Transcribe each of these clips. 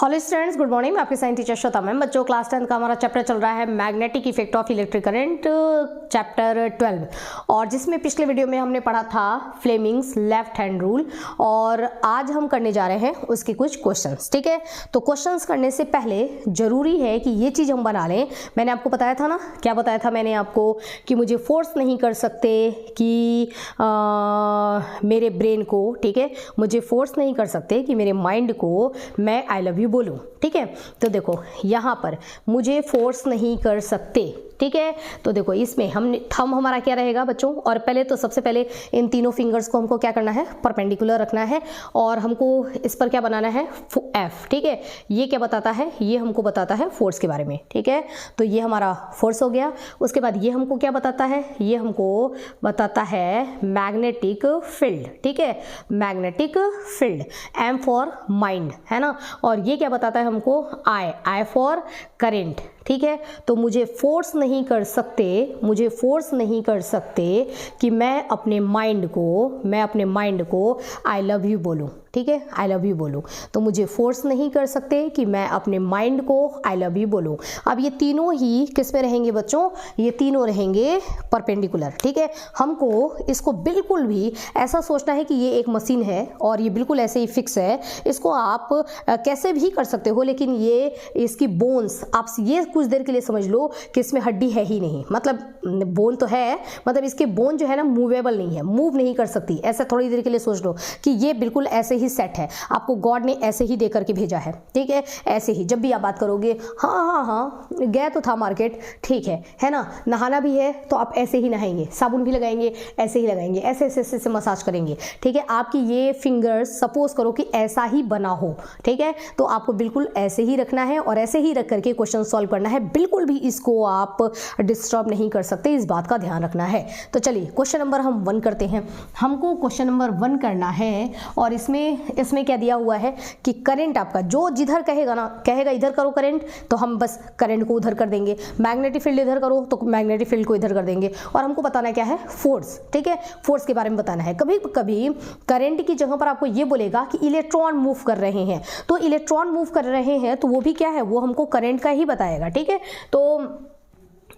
Hello students, good morning. मैं आपकी science teacher Shweta ma'am. बच्चों, क्लास 10 का हमारा चैप्टर चल रहा है magnetic effect of electric current, chapter 12, और जिसमें पिछले वीडियो में हमने पढ़ा था फ्लेमिंग्स लेफ्ट हैंड रूल, और आज हम करने जा रहे हैं उसके कुछ क्वेश्चंस। ठीक है, तो क्वेश्चंस करने से पहले जरूरी है कि ये चीज़ हम बना लें। मैंने आपको बताया था ना, क्या बताया था मैंने आपको, कि मुझे फोर्स नहीं कर सकते कि मेरे ब्रेन को, ठीक है, मुझे फोर्स नहीं कर सकते कि मेरे माइंड को मैं आई लव यू बोलूं। ठीक है, तो देखो यहाँ पर मुझे फोर्स नहीं कर सकते। ठीक है, तो देखो इसमें हम थंब हमारा क्या रहेगा बच्चों, और पहले तो सबसे पहले इन तीनों फिंगर्स को हमको क्या करना है, परपेंडिकुलर रखना है, और हमको इस पर क्या बनाना है, एफ। ठीक है, ये क्या बताता है, ये हमको बताता है फोर्स के बारे में। ठीक है, तो ये हमारा फोर्स हो गया। उसके बाद ये हमको क्या बताता है, ये हमको बताता है मैग्नेटिक फील्ड। ठीक है, magnetic field, M for mind, है ना। और ये क्या बताता है हमको, आई फॉर करेंट। ठीक है, तो मुझे फोर्स नहीं कर सकते, मुझे फोर्स नहीं कर सकते कि मैं अपने माइंड को आई लव यू बोलूं। ठीक है, आई लव यू बोलूं, तो मुझे फोर्स नहीं कर सकते कि मैं अपने माइंड को आई लव यू बोलूं। अब ये तीनों ही किस में रहेंगे बच्चों, ये तीनों रहेंगे परपेंडिकुलर। ठीक है, हमको इसको बिल्कुल भी ऐसा सोचना है कि ये एक मशीन है और ये बिल्कुल ऐसे ही फिक्स है, इसको आप कैसे भी कर सकते हो, लेकिन ये इसकी बोन्स, आप ये कुछ देर के लिए समझ लो कि इसमें हड्डी है ही नहीं, मतलब बोन तो है, मतलब इसके बोन जो है ना मूवेबल नहीं है, मूव नहीं कर सकती। ऐसा थोड़ी देर के लिए सोच लो कि ये बिल्कुल ऐसे ही सेट है, आपको गॉड ने ऐसे ही दे करके भेजा है। ठीक है, ऐसे ही जब भी आप बात करोगे, हाँ गया तो था मार्केट, ठीक है ना, नहाना भी है तो आप ऐसे ही नहाएंगे, साबुन भी लगाएंगे ऐसे ही लगाएंगे, ऐसे ऐसे ऐसे मसाज करेंगे। ठीक है, आपकी ये फिंगर्स सपोज करो कि ऐसा ही बना हो, ठीक है, तो आपको बिल्कुल ऐसे ही रखना है और ऐसे ही रख करके क्वेश्चन सॉल्व करना है। बिल्कुल भी इसको आप डिस्टर्ब नहीं कर सकते, इस बात का ध्यान रखना है। तो चलिए क्वेश्चन नंबर हम 1 करते हैं। हमको क्वेश्चन नंबर 1 करना है, और इसमें क्या दिया हुआ है कि करंट आपका जो जिधर कहेगा ना, कहेगा इधर करो करंट, तो हम बस करंट को उधर कर देंगे, मैग्नेटिक फील्ड इधर करो तो मैग्नेटिक फील्ड को इधर कर देंगे, और हमको बताना क्या है, फोर्स। ठीक है, फोर्स के बारे में बताना है। कभी कभी करंट की जगह पर आपको ये बोलेगा कि इलेक्ट्रॉन मूव कर रहे हैं, तो इलेक्ट्रॉन मूव कर रहे हैं तो वो भी क्या है, वो हमको करंट का ही बताएगा। ठीक है, तो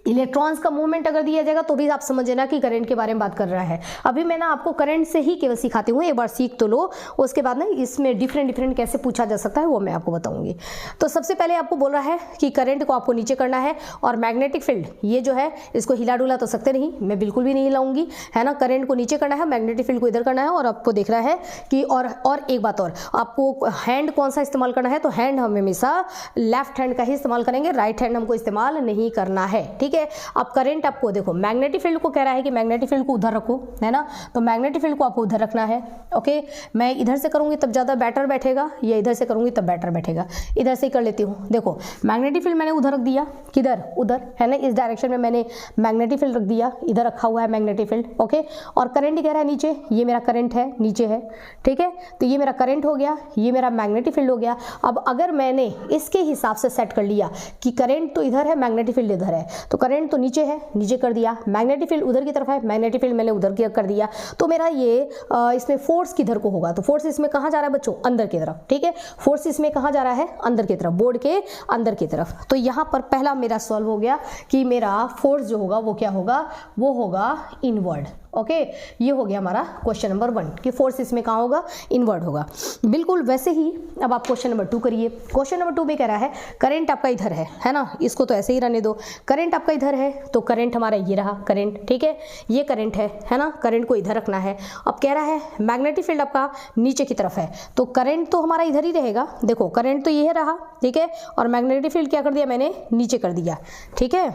इलेक्ट्रॉन्स का मूवमेंट अगर दिया जाएगा तो भी आप समझ लेना कि करंट के बारे में बात कर रहा है। अभी मैं ना आपको करंट से ही केवल सिखाती हूँ, एक बार सीख तो लो, उसके बाद ना इसमें डिफरेंट कैसे पूछा जा सकता है वो मैं आपको बताऊंगी। तो सबसे पहले आपको बोल रहा है कि करंट को आपको नीचे करना है, और मैग्नेटिक फील्ड ये जो है इसको हिला डुला तो सकते नहीं, मैं बिल्कुल भी नहीं हिलाऊंगी, है ना। करंट को नीचे करना है, मैग्नेटिक फील्ड को इधर करना है, और आपको देख रहा है कि और एक बात और, आपको हैंड कौन सा इस्तेमाल करना है, तो हैंड हम हमेशा लेफ्ट हैंड का ही इस्तेमाल करेंगे, राइट हैंड हमको इस्तेमाल नहीं करना है। ठीक है, अब करंट आपको देखो, मैग्नेटिक फील्ड को कह रहा है कि मैग्नेटिक फील्ड को उधर रखो, है ना, तो मैग्नेटिक फील्ड को आपको उधर रखना है। ओके, मैं इधर से करूंगी तब ज्यादा बेटर बैठेगा, या इधर से करूंगी तब बेटर बैठेगा, इधर से ही कर लेती हूँ। देखो मैग्नेटिक फील्ड मैंने उधर रख दिया, किधर, उधर, है ना, इस डायरेक्शन में मैंने मैग्नेटिक फील्ड रख दिया, इधर रखा हुआ है मैग्नेटिक फील्ड। ओके, और करंट कह रहा है नीचे, ये मेरा करंट है, नीचे है। ठीक है, तो ये मेरा करंट हो गया, ये मेरा मैग्नेटिक फील्ड हो गया। अब अगर मैंने इसके हिसाब से सेट कर लिया कि करंट तो इधर है, मैग्नेटिक फील्ड इधर है, तो करंट तो नीचे है, नीचे कर दिया, मैग्नेटिक फील्ड उधर की तरफ है, मैग्नेटिक फील्ड मैंने उधर की कर दिया, तो मेरा ये इसमें फोर्स किधर को होगा, तो फोर्स इसमें कहां जा रहा है बच्चों, अंदर की तरफ। ठीक है, फोर्स इसमें कहां जा रहा है, अंदर की तरफ, बोर्ड के अंदर की तरफ। तो यहां पर पहला मेरा सॉल्व हो गया कि मेरा फोर्स जो होगा वो क्या होगा, वो होगा इनवर्ड। ओके, ये हो गया हमारा क्वेश्चन नंबर 1 कि फोर्स इसमें कहाँ होगा, इनवर्ड होगा। बिल्कुल वैसे ही अब आप क्वेश्चन नंबर 2 करिए। क्वेश्चन नंबर 2 में कह रहा है करंट आपका इधर है ना, इसको तो ऐसे ही रहने दो, करंट आपका इधर है, तो करंट हमारा ये रहा करंट। ठीक है, ये करंट है ना, करंट को इधर रखना है। अब कह रहा है मैग्नेटिक फील्ड आपका नीचे की तरफ है, तो करंट तो हमारा इधर ही रहेगा। देखो करंट तो ये रहा, ठीक है, और मैग्नेटिक फील्ड क्या कर दिया मैंने, नीचे कर दिया। ठीक है,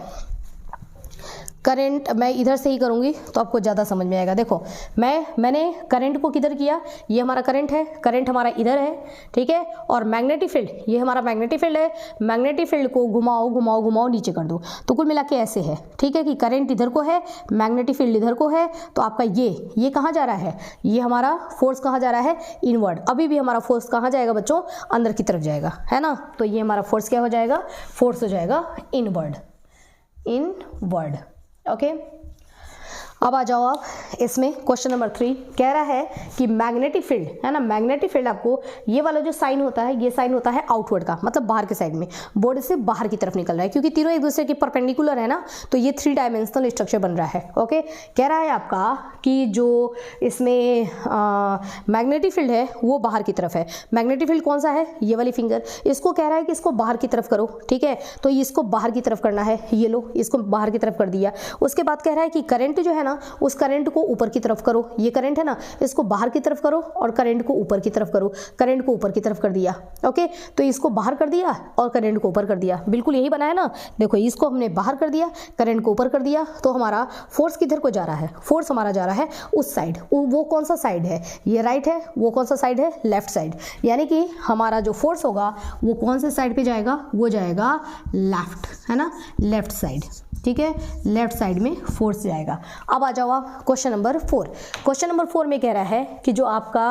करंट मैं इधर से ही करूंगी तो आपको ज़्यादा समझ में आएगा। देखो मैंने करंट को किधर किया, ये हमारा करंट है, करंट हमारा इधर है। ठीक है, और मैग्नेटिक फील्ड, ये हमारा मैग्नेटिक फील्ड है, मैग्नेटिक फील्ड को घुमाओ घुमाओ घुमाओ नीचे कर दो, तो कुल मिला के ऐसे है। ठीक है, कि करंट इधर को है, मैग्नेटिक फील्ड इधर को है, तो आपका ये कहाँ जा रहा है, ये हमारा फोर्स कहाँ जा रहा है, इनवर्ड। अभी भी हमारा फोर्स कहाँ जाएगा बच्चों, अंदर की तरफ जाएगा, है ना। तो ये हमारा फोर्स क्या हो जाएगा, फोर्स हो जाएगा इनवर्ड। ओके, अब आ जाओ आप इसमें क्वेश्चन नंबर 3 कह रहा है कि मैग्नेटिक फील्ड है ना, मैग्नेटिक फील्ड आपको ये वाला जो साइन होता है, ये साइन होता है आउटवर्ड का, मतलब बाहर के साइड में, बोर्ड से बाहर की तरफ निकल रहा है, क्योंकि तीनों एक दूसरे के परपेंडिकुलर है ना, तो ये 3 डायमेंशनल स्ट्रक्चर बन रहा है। ओके, कह रहा है आपका कि जो इसमें मैग्नेटिक फील्ड है वो बाहर की तरफ है। मैग्नेटिक फील्ड कौन सा है, ये वाली फिंगर, इसको कह रहा है कि इसको बाहर की तरफ करो, ठीक है, तो इसको बाहर की तरफ करना है, ये लो इसको बाहर की तरफ कर दिया। उसके बाद कह रहा है कि करंट जो है ना, उस करंट को ऊपर की तरफ करो, ये करंट है ना, इसको बाहर की तरफ करो और करंट को ऊपर की तरफ करो, करंट को ऊपर की तरफ कर दिया। ओके, तो इसको बाहर कर दिया और करंट को ऊपर कर दिया, बिल्कुल यही बना है ना। देखो इसको हमने बाहर कर दिया, करंट को ऊपर कर दिया, तो हमारा फोर्स किधर को जा रहा है, फोर्स हमारा जा रहा है उस साइड। वो कौन सा साइड है, ये राइट है, वो कौन सा साइड है, लेफ्ट साइड। यानी कि हमारा जो फोर्स होगा वो कौन से साइड पे जाएगा, वो जाएगा लेफ्ट, है ना, लेफ्ट साइड, ठीक है, लेफ्ट साइड में फोर्स जाएगा। अब आ जाओ आप क्वेश्चन नंबर 4। क्वेश्चन नंबर 4 में कह रहा है कि जो आपका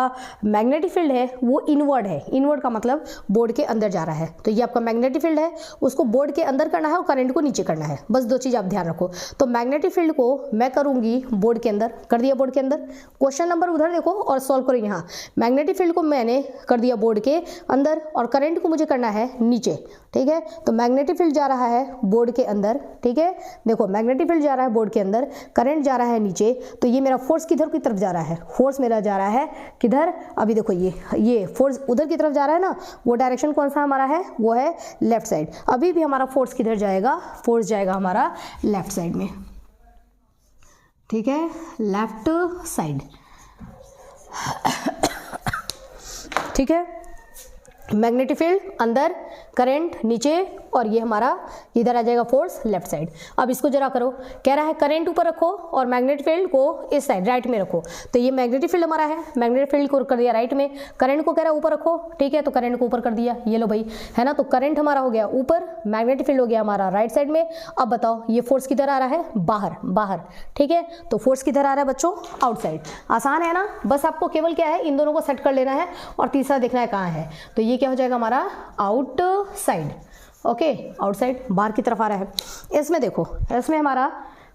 मैग्नेटिक फील्ड है वो इनवर्ड है। इनवर्ड का मतलब बोर्ड के अंदर जा रहा है, तो ये आपका मैग्नेटिक फील्ड है, उसको बोर्ड के अंदर करना है और करंट को नीचे करना है, बस 2 चीज़ आप ध्यान रखो। तो मैग्नेटिक फील्ड को मैं करूंगी बोर्ड के अंदर, कर दिया बोर्ड के अंदर, क्वेश्चन नंबर उधर देखो और सॉल्व करो यहाँ। मैग्नेटिक फील्ड को मैंने कर दिया बोर्ड के अंदर और करंट को मुझे करना है नीचे, ठीक है। तो मैग्नेटिक फील्ड जा रहा है बोर्ड के अंदर, ठीक है, देखो मैग्नेटिक फील्ड जा रहा है बोर्ड के अंदर, करंट जा रहा है नीचे, तो ये मेरा फोर्स किधर की तरफ जा रहा है, फोर्स मेरा जा रहा है किधर, अभी देखो ये फोर्स उधर की तरफ जा रहा है ना, वो डायरेक्शन कौन सा हमारा है, वो है लेफ्ट साइड। अभी भी हमारा फोर्स किधर जाएगा, फोर्स जाएगा हमारा लेफ्ट साइड में, ठीक है, लेफ्ट साइड, ठीक है। मैग्नेटिक फील्ड अंदर, करंट नीचे, और ये हमारा इधर आ जाएगा फोर्स लेफ्ट साइड। अब इसको जरा करो, कह रहा है करंट ऊपर रखो और मैग्नेटिक फील्ड को इस साइड राइट में रखो। तो ये मैग्नेटिक फील्ड हमारा है, मैग्नेटिक फील्ड को कर दिया राइट में, करंट को कह रहा है ऊपर रखो, ठीक है, तो करंट को ऊपर कर दिया, ये लो भाई, है ना। तो करंट हमारा हो गया ऊपर, मैग्नेटिक फील्ड हो गया हमारा राइट साइड में। अब बताओ ये फोर्स किधर आ रहा है, बाहर, बाहर, ठीक है। तो फोर्स किधर आ रहा है बच्चों, आउटसाइड। आसान है ना, बस आपको केवल क्या है, इन दोनों को सेट कर लेना है और तीसरा देखना है कहाँ है। तो ये क्या हो जाएगा हमारा आउटसाइड, ओके, आउटसाइड, बाहर की तरफ आ रहा है। इसमें देखो, इसमें हमारा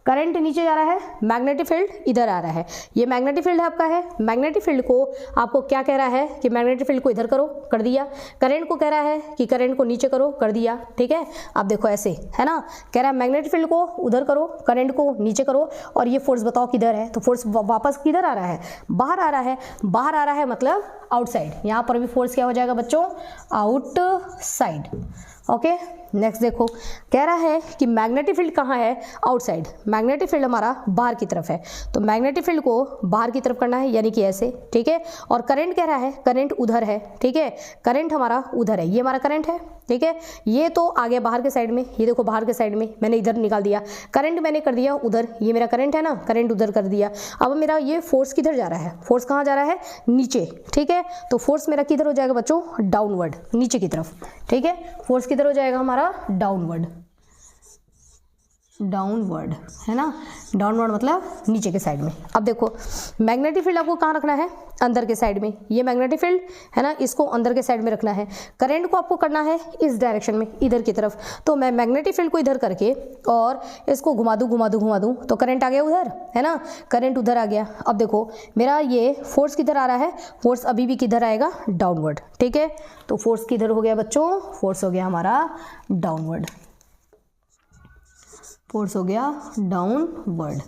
करंट नीचे जा रहा है, मैग्नेटिक फील्ड इधर आ रहा है, ये मैग्नेटिक फील्ड है आपका है। मैग्नेटिक फील्ड को आपको क्या कह रहा है कि मैग्नेटिक फील्ड को इधर करो, कर दिया। करंट को कह रहा है कि करंट को नीचे करो, कर दिया, ठीक है। आप देखो ऐसे है ना, कह रहा है मैग्नेटिक फील्ड को उधर करो, करंट को नीचे करो, और ये फोर्स बताओ किधर है। तो फोर्स वापस किधर आ रहा है, बाहर आ रहा है, बाहर आ रहा है मतलब आउटसाइड। यहाँ पर भी फोर्स क्या हो जाएगा बच्चों, आउटसाइड, ओके। नेक्स्ट देखो, कह रहा है कि मैग्नेटिक फील्ड कहाँ है, आउटसाइड। मैग्नेटिक फील्ड हमारा बाहर की तरफ है, तो मैग्नेटिक फील्ड को बाहर की तरफ करना है, यानी कि ऐसे, ठीक है। और करंट कह रहा है, करंट उधर है, ठीक है, करंट हमारा उधर है, ये हमारा करंट है, ठीक है। ये तो आ गया बाहर के साइड में, ये देखो बाहर के साइड में मैंने इधर निकाल दिया, करंट मैंने कर दिया उधर, ये मेरा करंट है ना, करंट उधर कर दिया। अब मेरा ये फोर्स किधर जा रहा है, फोर्स कहाँ जा रहा है, नीचे, ठीक है। तो फोर्स मेरा किधर हो जाएगा बच्चों, डाउनवर्ड, नीचे की तरफ, ठीक है। फोर्स किधर हो जाएगा हमारा, डाउनवर्ड, डाउनवर्ड, है ना, डाउनवर्ड मतलब नीचे के साइड में। अब देखो मैग्नेटिक फील्ड आपको कहाँ रखना है, अंदर के साइड में, ये मैग्नेटिक फील्ड है ना, इसको अंदर के साइड में रखना है। करंट को आपको करना है इस डायरेक्शन में, इधर की तरफ। तो मैं मैग्नेटिक फील्ड को इधर करके और इसको घुमा दूँ घुमा दूँ घुमा दूँ, तो करंट आ गया उधर, है ना, करंट उधर आ गया। अब देखो मेरा ये फोर्स किधर आ रहा है, फोर्स अभी भी किधर आएगा, डाउनवर्ड, ठीक है। तो फोर्स किधर हो गया बच्चों, फोर्स हो गया हमारा डाउनवर्ड, फोर्स हो गया डाउनवर्ड,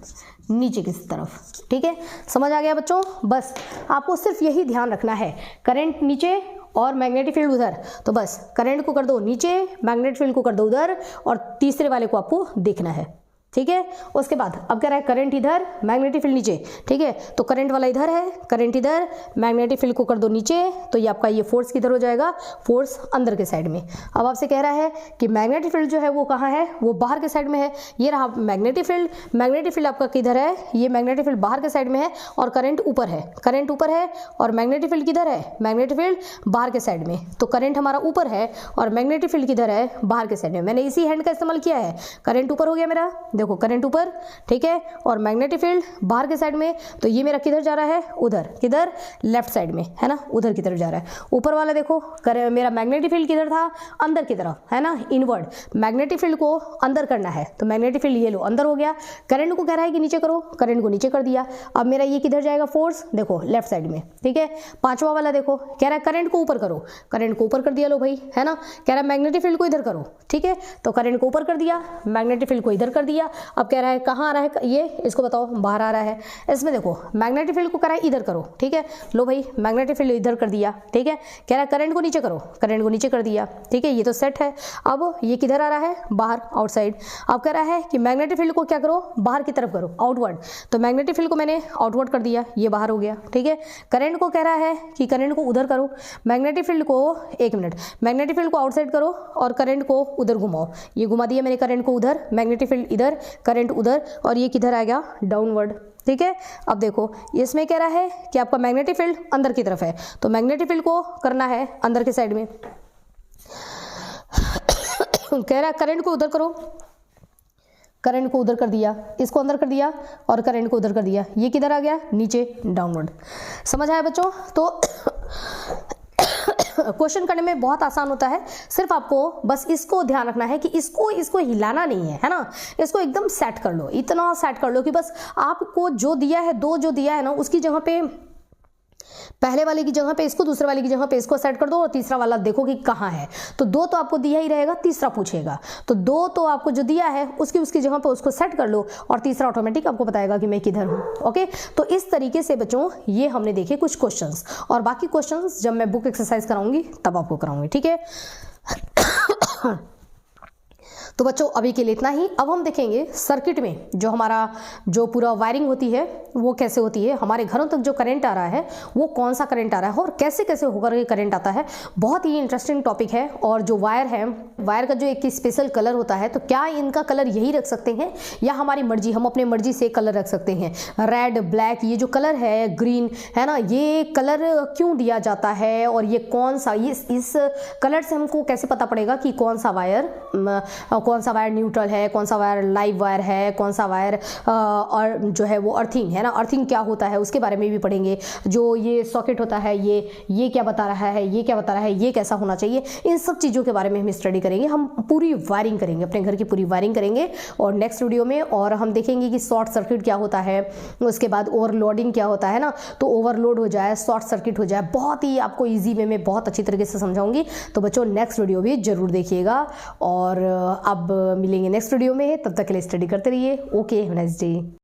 नीचे की तरफ, ठीक है। समझ आ गया बच्चों, बस आपको सिर्फ यही ध्यान रखना है, करंट नीचे और मैग्नेटिक फील्ड उधर, तो बस करंट को कर दो नीचे, मैग्नेटिक फील्ड को कर दो उधर, और तीसरे वाले को आपको देखना है, ठीक है। उसके बाद अब कह रहा है करंट इधर, मैग्नेटिक फील्ड नीचे, ठीक है। तो करंट वाला इधर है, करंट इधर, मैग्नेटिक फील्ड को कर दो नीचे, तो ये आपका ये फोर्स किधर हो जाएगा, फोर्स अंदर के साइड में। अब आपसे कह रहा है कि मैग्नेटिक फील्ड जो है वो कहाँ है, वो बाहर के साइड में है। ये रहा मैग्नेटिक फील्ड, मैग्नेटिक फील्ड आपका किधर है, ये मैग्नेटिक फील्ड बाहर के साइड में है, और करंट ऊपर है, करंट ऊपर है, और मैग्नेटिक फील्ड किधर है, मैग्नेटिक फील्ड बाहर के साइड में। तो करंट हमारा ऊपर है और मैग्नेटिक फील्ड किधर है, बाहर के साइड में। मैंने इसी हैंड का इस्तेमाल किया है, करंट ऊपर हो गया मेरा, देखो करंट ऊपर, ठीक है, और मैग्नेटिक फील्ड बाहर के साइड में, तो ये मेरा किधर जा रहा है, उधर, किधर, लेफ्ट साइड में, है ना, उधर की तरफ जा रहा है। ऊपर वाला देखो मेरा मैग्नेटिक फील्ड किधर था, अंदर की तरफ, है ना, इनवर्ड। मैग्नेटिक फील्ड को अंदर करना है, तो मैग्नेटिक फील्ड ये लो अंदर हो गया। करंट को कह रहा है कि नीचे करो, करंट को नीचे कर दिया। अब मेरा ये किधर जाएगा, फोर्स, देखो लेफ्ट साइड में, ठीक है। पांचवा वाला देखो कह रहा है करंट को ऊपर करो, करंट को ऊपर कर दिया, लो भाई, है ना। कह रहा है मैग्नेटिक फील्ड को इधर करो, ठीक है, तो करंट को ऊपर कर दिया, मैग्नेटिक फील्ड को इधर कर दिया। अब कह रहा है कहाँ आ रहा है ये, इसको बताओ, बाहर आ रहा है। इसमें देखो मैग्नेटिक फील्ड को कह रहा है इधर करो, ठीक है, लो भाई मैग्नेटिक फील्ड इधर कर दिया, ठीक है। कह रहा है करंट को नीचे करो, करंट को नीचे कर दिया, ठीक है, ये तो सेट है। अब ये किधर आ रहा है, बाहर, आउटसाइड। अब कह रहा है कि मैग्नेटिक फील्ड को क्या करो, बाहर की तरफ करो, आउटवर्ड, तो मैग्नेटिक फील्ड को मैंने आउटवर्ड कर दिया, ये बाहर हो गया, ठीक है। करंट को कह रहा है कि करंट को उधर करो, मैग्नेटिक फील्ड को, एक मिनट, मैग्नेटिक फील्ड को आउटसाइड करो और करंट को उधर घुमाओ, ये घुमा दिया मैंने करंट को उधर, मैग्नेटिक फील्ड इधर, करंट उधर, और ये किधर आ गया, डाउनवर्ड, ठीक है। अब देखो इसमें कह रहा है कि आपका मैग्नेटिक फील्ड अंदर की तरफ है, तो मैग्नेटिक फील्ड को करना है अंदर के साइड में। कह रहा है करंट को उधर करो, करंट को उधर कर दिया, इसको अंदर कर दिया और करंट को उधर कर दिया, ये किधर आ गया, नीचे, डाउनवर्ड। समझ आया बच्चों? तो क्वेश्चन करने में बहुत आसान होता है, सिर्फ आपको बस इसको ध्यान रखना है कि इसको हिलाना नहीं है ना, इसको एकदम सेट कर लो, इतना सेट कर लो कि बस आपको जो दिया है, दो जो दिया है ना, उसकी जगह पे, पहले वाले की जगह पे इसको, दूसरे वाले की जगह पे इसको सेट कर दो, और तीसरा वाला देखो कि कहाँ है। तो दो तो आपको दिया ही रहेगा, तीसरा पूछेगा, तो दो तो आपको जो दिया है उसकी जगह पे उसको सेट कर लो, और तीसरा ऑटोमेटिक आपको बताएगा कि मैं किधर हूँ। ओके, तो इस तरीके से बच्चों ये हमने देखे कुछ क्वेश्चंस, और बाकी क्वेश्चंस जब मैं बुक एक्सरसाइज कराऊंगी तब आपको कराऊंगी, ठीक है। तो बच्चों अभी के लिए इतना ही। अब हम देखेंगे सर्किट में जो हमारा जो पूरा वायरिंग होती है वो कैसे होती है, हमारे घरों तक जो करंट आ रहा है वो कौन सा करंट आ रहा है और कैसे कैसे होकर के करंट आता है। बहुत ही इंटरेस्टिंग टॉपिक है। और जो वायर है, वायर का जो एक स्पेशल कलर होता है, तो क्या इनका कलर यही रख सकते हैं या हमारी मर्जी, हम अपने मर्जी से कलर रख सकते हैं? रेड, ब्लैक, ये जो कलर है, ग्रीन, है ना, ये कलर क्यों दिया जाता है और ये कौन सा, ये इस कलर से हमको कैसे पता पड़ेगा कि कौन सा वायर न्यूट्रल है, कौन सा वायर लाइव वायर है, कौन सा वायर और जो है वो अर्थिंग है ना, अर्थिंग क्या होता है उसके बारे में भी पढ़ेंगे। जो ये सॉकेट होता है ये क्या बता रहा है, ये क्या बता रहा है, ये कैसा होना चाहिए, इन सब चीज़ों के बारे में हम स्टडी करेंगे। हम पूरी वायरिंग करेंगे, अपने घर की पूरी वायरिंग करेंगे और नेक्स्ट वीडियो में। और हम देखेंगे कि शॉर्ट सर्किट क्या होता है, उसके बाद ओवरलोडिंग क्या होता है ना, तो ओवरलोड हो जाए, शॉर्ट सर्किट हो जाए, बहुत ही आपको ईजी वे में बहुत अच्छी तरीके से समझाऊंगी। तो बच्चों नेक्स्ट वीडियो भी जरूर देखिएगा। और अब मिलेंगे नेक्स्ट वीडियो में, तब तक के लिए स्टडी करते रहिए। Okay, have a nice day.